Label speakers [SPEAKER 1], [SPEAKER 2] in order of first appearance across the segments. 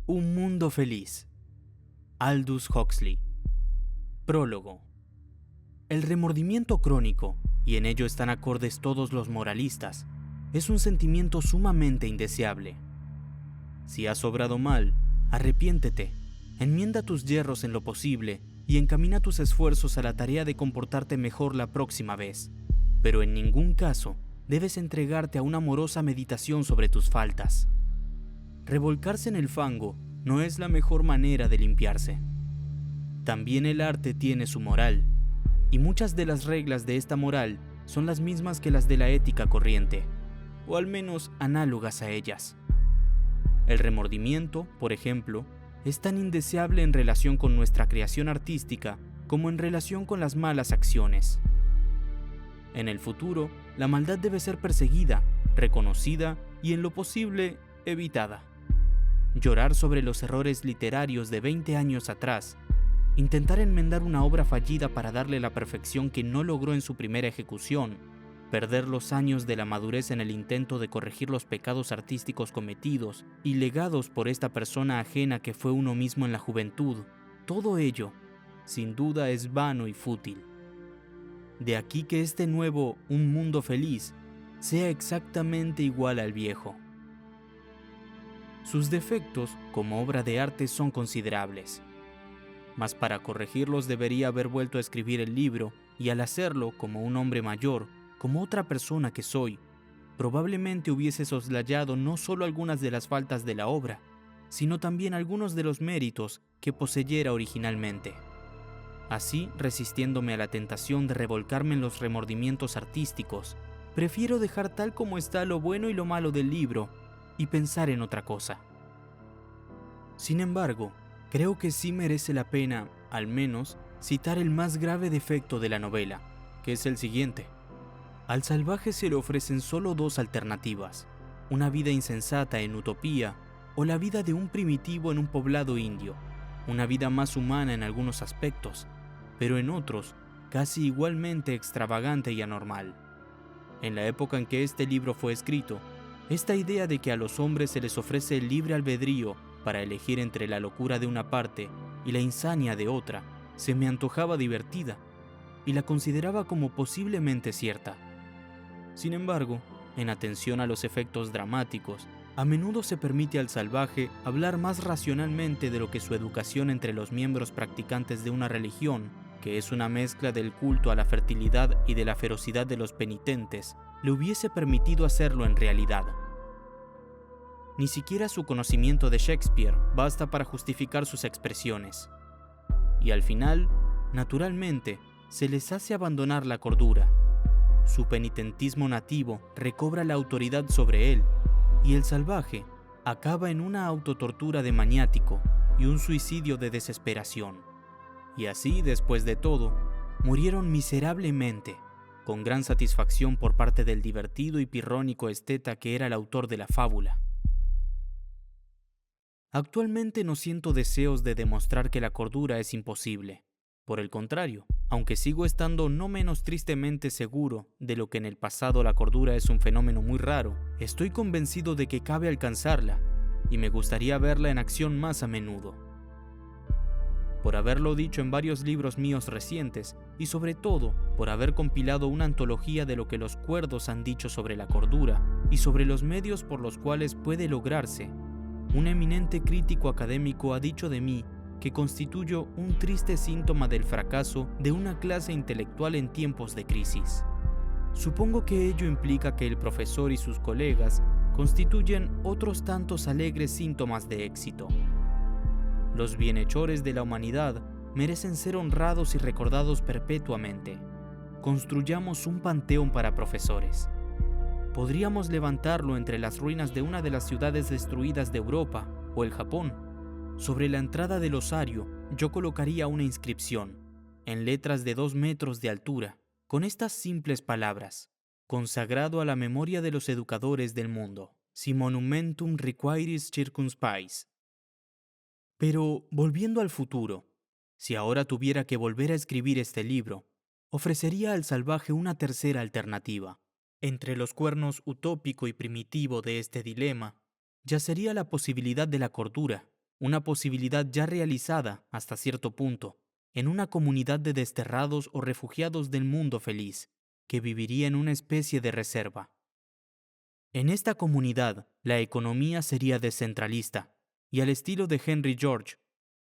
[SPEAKER 1] Un mundo feliz. Aldous Huxley. Prólogo. El remordimiento crónico, y en ello están acordes todos los moralistas, es un sentimiento sumamente indeseable. Si has obrado mal, arrepiéntete, enmienda tus yerros en lo posible y encamina tus esfuerzos a la tarea de comportarte mejor la próxima vez. Pero en ningún caso debes entregarte a una amorosa meditación sobre tus faltas. Revolcarse en el fango no es la mejor manera de limpiarse. También el arte tiene su moral, y muchas de las reglas de esta moral son las mismas que las de la ética corriente, o al menos análogas a ellas. El remordimiento, por ejemplo, es tan indeseable en relación con nuestra creación artística como en relación con las malas acciones. En el futuro, la maldad debe ser perseguida, reconocida y en lo posible, evitada. Llorar sobre los errores literarios de 20 años atrás, intentar enmendar una obra fallida para darle la perfección que no logró en su primera ejecución, perder los años de la madurez en el intento de corregir los pecados artísticos cometidos y legados por esta persona ajena que fue uno mismo en la juventud, todo ello, sin duda, es vano y fútil. De aquí que este nuevo Un mundo feliz sea exactamente igual al viejo. Sus defectos como obra de arte son considerables, mas para corregirlos debería haber vuelto a escribir el libro y al hacerlo como un hombre mayor, como otra persona que soy, probablemente hubiese soslayado no solo algunas de las faltas de la obra, sino también algunos de los méritos que poseyera originalmente. Así, resistiéndome a la tentación de revolcarme en los remordimientos artísticos, prefiero dejar tal como está lo bueno y lo malo del libro y pensar en otra cosa. Sin embargo, creo que sí merece la pena, al menos, citar el más grave defecto de la novela, que es el siguiente. Al salvaje se le ofrecen solo dos alternativas: una vida insensata en Utopía o la vida de un primitivo en un poblado indio, una vida más humana en algunos aspectos, pero en otros, casi igualmente extravagante y anormal. En la época en que este libro fue escrito, esta idea de que a los hombres se les ofrece el libre albedrío para elegir entre la locura de una parte y la insania de otra, se me antojaba divertida, y la consideraba como posiblemente cierta. Sin embargo, en atención a los efectos dramáticos, a menudo se permite al salvaje hablar más racionalmente de lo que su educación entre los miembros practicantes de una religión, que es una mezcla del culto a la fertilidad y de la ferocidad de los penitentes, le hubiese permitido hacerlo en realidad. Ni siquiera su conocimiento de Shakespeare basta para justificar sus expresiones. Y al final, naturalmente, se les hace abandonar la cordura. Su penitentismo nativo recobra la autoridad sobre él, y el salvaje acaba en una autotortura de maniático y un suicidio de desesperación. Y así, después de todo, murieron miserablemente, con gran satisfacción por parte del divertido y pirrónico esteta que era el autor de la fábula. Actualmente no siento deseos de demostrar que la cordura es imposible. Por el contrario, aunque sigo estando no menos tristemente seguro de lo que en el pasado la cordura es un fenómeno muy raro, estoy convencido de que cabe alcanzarla, y me gustaría verla en acción más a menudo. Por haberlo dicho en varios libros míos recientes, y sobre todo por haber compilado una antología de lo que los cuerdos han dicho sobre la cordura y sobre los medios por los cuales puede lograrse, un eminente crítico académico ha dicho de mí que constituyo un triste síntoma del fracaso de una clase intelectual en tiempos de crisis. Supongo que ello implica que el profesor y sus colegas constituyen otros tantos alegres síntomas de éxito. Los bienhechores de la humanidad merecen ser honrados y recordados perpetuamente. Construyamos un panteón para profesores. Podríamos levantarlo entre las ruinas de una de las ciudades destruidas de Europa o el Japón. Sobre la entrada del osario yo colocaría una inscripción, en letras de 2 metros de altura, con estas simples palabras: consagrado a la memoria de los educadores del mundo, si monumentum requiris circumspais. Pero, volviendo al futuro, si ahora tuviera que volver a escribir este libro, ofrecería al salvaje una tercera alternativa. Entre los cuernos utópico y primitivo de este dilema, yacería la posibilidad de la cordura, una posibilidad ya realizada hasta cierto punto, en una comunidad de desterrados o refugiados del mundo feliz, que viviría en una especie de reserva. En esta comunidad, la economía sería descentralista, y al estilo de Henry George,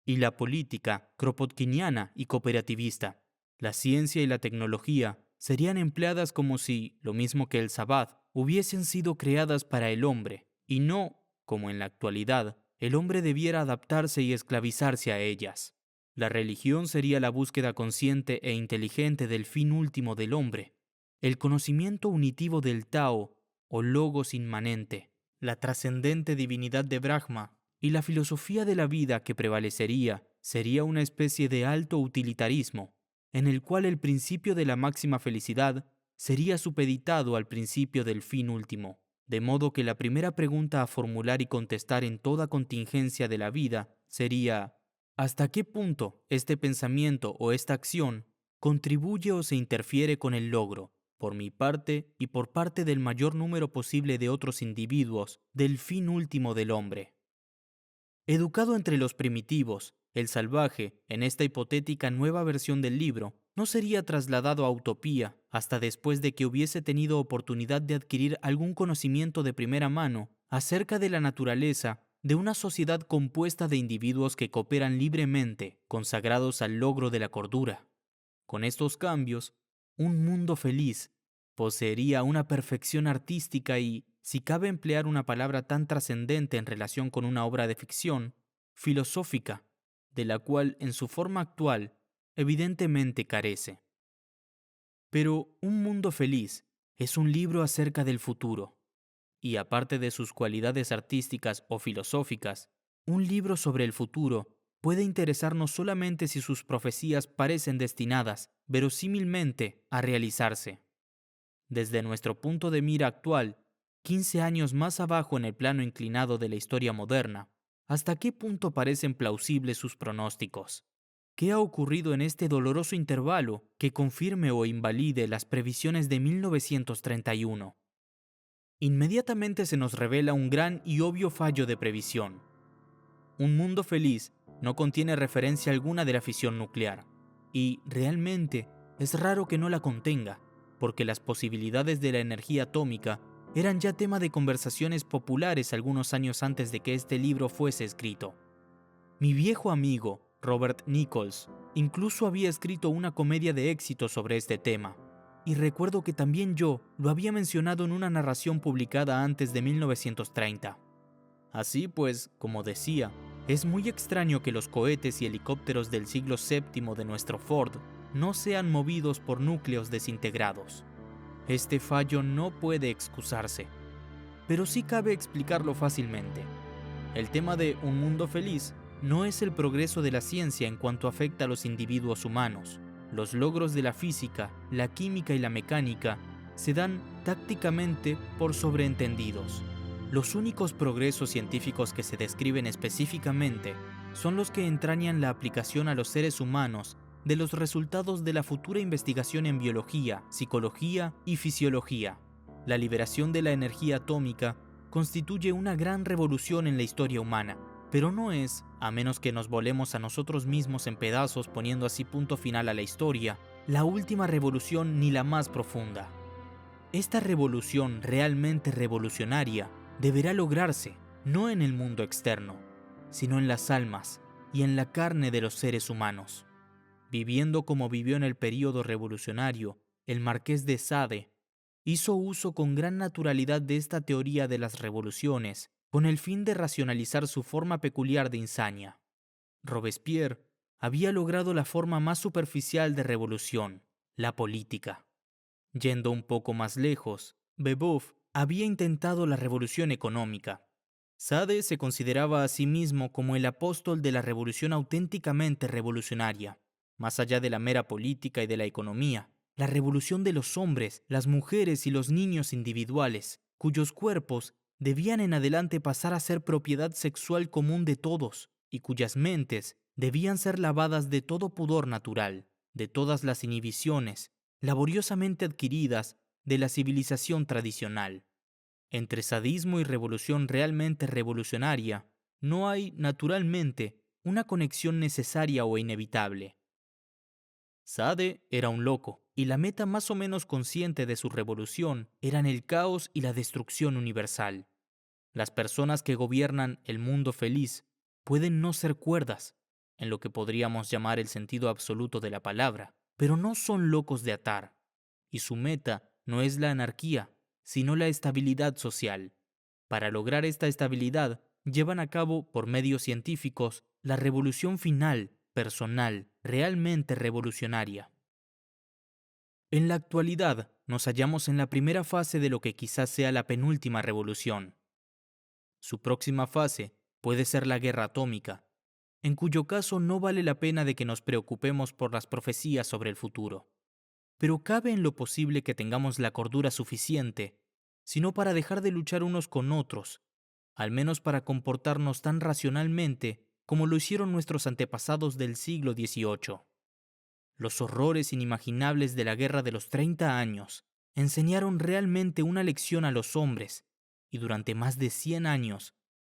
[SPEAKER 1] y la política kropotkiniana y cooperativista. La ciencia y la tecnología serían empleadas como si, lo mismo que el sabbat, hubiesen sido creadas para el hombre, y no, como en la actualidad, el hombre debiera adaptarse y esclavizarse a ellas. La religión sería la búsqueda consciente e inteligente del fin último del hombre, el conocimiento unitivo del Tao o logos inmanente, la trascendente divinidad de Brahma, y la filosofía de la vida que prevalecería sería una especie de alto utilitarismo, en el cual el principio de la máxima felicidad sería supeditado al principio del fin último, de modo que la primera pregunta a formular y contestar en toda contingencia de la vida sería: ¿hasta qué punto este pensamiento o esta acción contribuye o se interfiere con el logro, por mi parte y por parte del mayor número posible de otros individuos, del fin último del hombre? Educado entre los primitivos, el salvaje, en esta hipotética nueva versión del libro, no sería trasladado a utopía hasta después de que hubiese tenido oportunidad de adquirir algún conocimiento de primera mano acerca de la naturaleza de una sociedad compuesta de individuos que cooperan libremente, consagrados al logro de la cordura. Con estos cambios, un mundo feliz poseería una perfección artística y, si cabe emplear una palabra tan trascendente en relación con una obra de ficción, filosófica, de la cual en su forma actual evidentemente carece. Pero Un mundo feliz es un libro acerca del futuro, y aparte de sus cualidades artísticas o filosóficas, un libro sobre el futuro puede interesarnos solamente si sus profecías parecen destinadas, verosímilmente, a realizarse. Desde nuestro punto de mira actual, 15 años más abajo en el plano inclinado de la historia moderna, ¿hasta qué punto parecen plausibles sus pronósticos? ¿Qué ha ocurrido en este doloroso intervalo que confirme o invalide las previsiones de 1931? Inmediatamente se nos revela un gran y obvio fallo de previsión. Un mundo feliz no contiene referencia alguna de la fisión nuclear, y realmente es raro que no la contenga, porque las posibilidades de la energía atómica eran ya tema de conversaciones populares algunos años antes de que este libro fuese escrito. Mi viejo amigo, Robert Nichols, incluso había escrito una comedia de éxito sobre este tema, y recuerdo que también yo lo había mencionado en una narración publicada antes de 1930. Así pues, como decía, es muy extraño que los cohetes y helicópteros del siglo VII de nuestro Ford no sean movidos por núcleos desintegrados. Este fallo no puede excusarse, pero sí cabe explicarlo fácilmente. El tema de Un mundo feliz no es el progreso de la ciencia en cuanto afecta a los individuos humanos. Los logros de la física, la química y la mecánica se dan tácticamente por sobreentendidos. Los únicos progresos científicos que se describen específicamente son los que entrañan la aplicación a los seres humanos de los resultados de la futura investigación en biología, psicología y fisiología. La liberación de la energía atómica constituye una gran revolución en la historia humana, pero no es, a menos que nos volemos a nosotros mismos en pedazos poniendo así punto final a la historia, la última revolución ni la más profunda. Esta revolución realmente revolucionaria deberá lograrse no en el mundo externo, sino en las almas y en la carne de los seres humanos. Viviendo como vivió en el período revolucionario, el Marqués de Sade hizo uso con gran naturalidad de esta teoría de las revoluciones, con el fin de racionalizar su forma peculiar de insania. Robespierre había logrado la forma más superficial de revolución, la política. Yendo un poco más lejos, Babeuf había intentado la revolución económica. Sade se consideraba a sí mismo como el apóstol de la revolución auténticamente revolucionaria. Más allá de la mera política y de la economía, la revolución de los hombres, las mujeres y los niños individuales, cuyos cuerpos debían en adelante pasar a ser propiedad sexual común de todos y cuyas mentes debían ser lavadas de todo pudor natural, de todas las inhibiciones, laboriosamente adquiridas de la civilización tradicional. Entre sadismo y revolución realmente revolucionaria, no hay, naturalmente, una conexión necesaria o inevitable. Sade era un loco, y la meta más o menos consciente de su revolución eran el caos y la destrucción universal. Las personas que gobiernan el mundo feliz pueden no ser cuerdas, en lo que podríamos llamar el sentido absoluto de la palabra, pero no son locos de atar, y su meta no es la anarquía, sino la estabilidad social. Para lograr esta estabilidad, llevan a cabo, por medios científicos, la revolución final, personal, realmente revolucionaria. En la actualidad, nos hallamos en la primera fase de lo que quizás sea la penúltima revolución. Su próxima fase puede ser la guerra atómica, en cuyo caso no vale la pena de que nos preocupemos por las profecías sobre el futuro. Pero cabe en lo posible que tengamos la cordura suficiente, sino para dejar de luchar unos con otros, al menos para comportarnos tan racionalmente como lo hicieron nuestros antepasados del siglo XVIII. Los horrores inimaginables de la Guerra de los 30 años enseñaron realmente una lección a los hombres, y durante más de 100 años,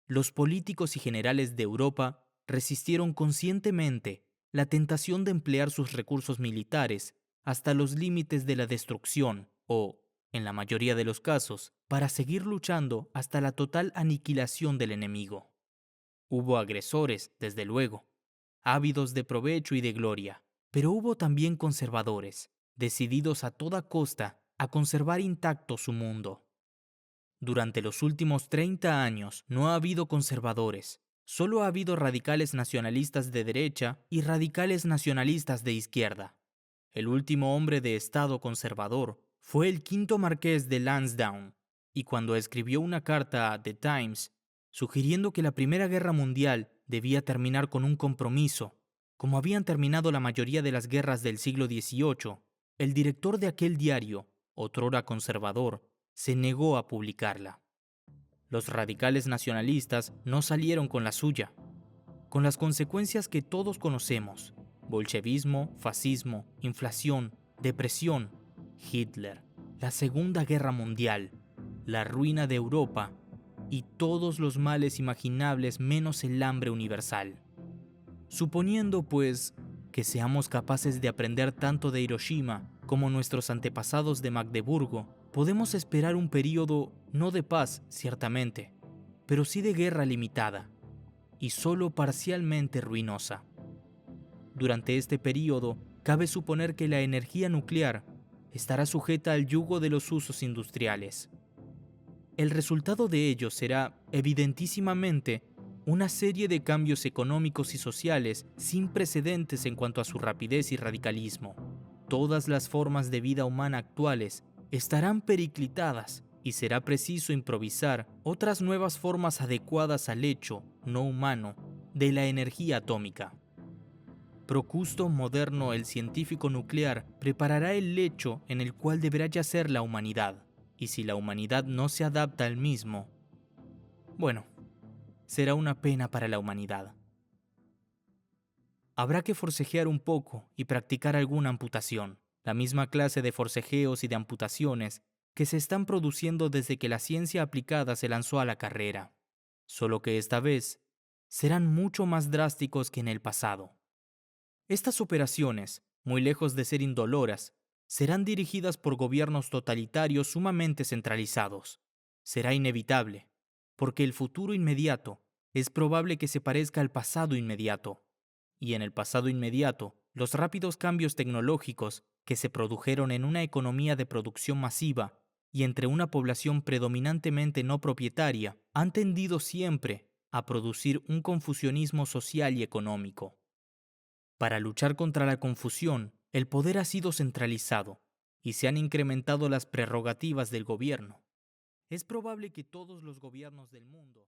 [SPEAKER 1] los políticos y generales de Europa resistieron conscientemente la tentación de emplear sus recursos militares hasta los límites de la destrucción o, en la mayoría de los casos, para seguir luchando hasta la total aniquilación del enemigo. Hubo agresores, desde luego, ávidos de provecho y de gloria, pero hubo también conservadores, decididos a toda costa a conservar intacto su mundo. Durante los últimos 30 años no ha habido conservadores, solo ha habido radicales nacionalistas de derecha y radicales nacionalistas de izquierda. El último hombre de Estado conservador fue el quinto marqués de Lansdowne, y cuando escribió una carta a The Times sugiriendo que la Primera Guerra Mundial debía terminar con un compromiso, como habían terminado la mayoría de las guerras del siglo XVIII, el director de aquel diario, otrora conservador, se negó a publicarla. Los radicales nacionalistas no salieron con la suya, con las consecuencias que todos conocemos: bolchevismo, fascismo, inflación, depresión, Hitler, la Segunda Guerra Mundial, la ruina de Europa y todos los males imaginables menos el hambre universal. Suponiendo, pues, que seamos capaces de aprender tanto de Hiroshima como nuestros antepasados de Magdeburgo, podemos esperar un período no de paz, ciertamente, pero sí de guerra limitada y solo parcialmente ruinosa. Durante este período, cabe suponer que la energía nuclear estará sujeta al yugo de los usos industriales. El resultado de ello será, evidentísimamente, una serie de cambios económicos y sociales sin precedentes en cuanto a su rapidez y radicalismo. Todas las formas de vida humana actuales estarán periclitadas y será preciso improvisar otras nuevas formas adecuadas al hecho, no humano, de la energía atómica. Procusto Moderno, el científico nuclear, preparará el lecho en el cual deberá yacer la humanidad. Y si la humanidad no se adapta al mismo, bueno, será una pena para la humanidad. Habrá que forcejear un poco y practicar alguna amputación, la misma clase de forcejeos y de amputaciones que se están produciendo desde que la ciencia aplicada se lanzó a la carrera, solo que esta vez serán mucho más drásticos que en el pasado. Estas operaciones, muy lejos de ser indoloras, serán dirigidas por gobiernos totalitarios sumamente centralizados. Será inevitable, porque el futuro inmediato es probable que se parezca al pasado inmediato. Y en el pasado inmediato, los rápidos cambios tecnológicos que se produjeron en una economía de producción masiva y entre una población predominantemente no propietaria han tendido siempre a producir un confusionismo social y económico. Para luchar contra la confusión, el poder ha sido centralizado y se han incrementado las prerrogativas del gobierno. Es probable que todos los gobiernos del mundo